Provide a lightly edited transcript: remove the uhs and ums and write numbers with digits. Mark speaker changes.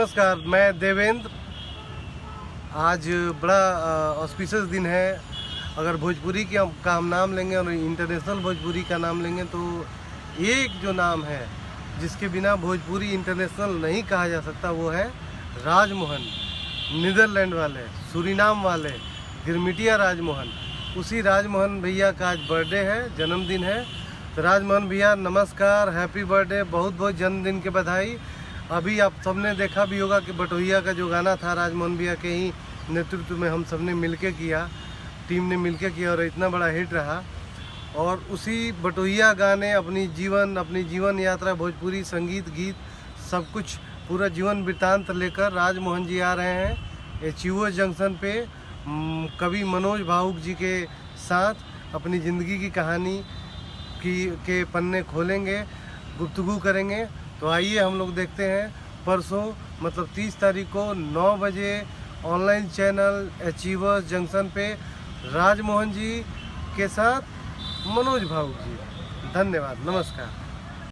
Speaker 1: नमस्कार, मैं देवेंद्र। आज बड़ा ऑस्पिशियस दिन है। अगर भोजपुरी का हम नाम लेंगे और इंटरनेशनल भोजपुरी का नाम लेंगे तो एक जो नाम है जिसके बिना भोजपुरी इंटरनेशनल नहीं कहा जा सकता वो है राजमोहन। नीदरलैंड वाले, सूरीनाम वाले, गिरमिटिया राजमोहन। उसी राजमोहन भैया का आज बर्थडे है, जन्मदिन है। तो राजमोहन भैया नमस्कार, हैप्पी बर्थडे, बहुत बहुत जन्मदिन की बधाई। अभी आप सबने देखा भी होगा कि बटोहिया का जो गाना था राजमोहन भैया के ही नेतृत्व में हम सबने मिलके किया, टीम ने मिलके किया और इतना बड़ा हिट रहा। और उसी बटोहिया गाने अपनी जीवन यात्रा, भोजपुरी संगीत गीत सब कुछ पूरा जीवन वृत्तांत लेकर राजमोहन जी आ रहे हैं एचयूओ जंक्शन पे कवि मनोज भावुक जी के साथ अपनी ज़िंदगी की कहानी के पन्ने खोलेंगे, गुफ्तगू करेंगे। तो आइए हम लोग देखते हैं परसों मतलब 30 तारीख को 9 बजे ऑनलाइन चैनल एचयूओ जंक्शन पे राजमोहन जी के साथ मनोज भावुक जी। धन्यवाद, नमस्कार।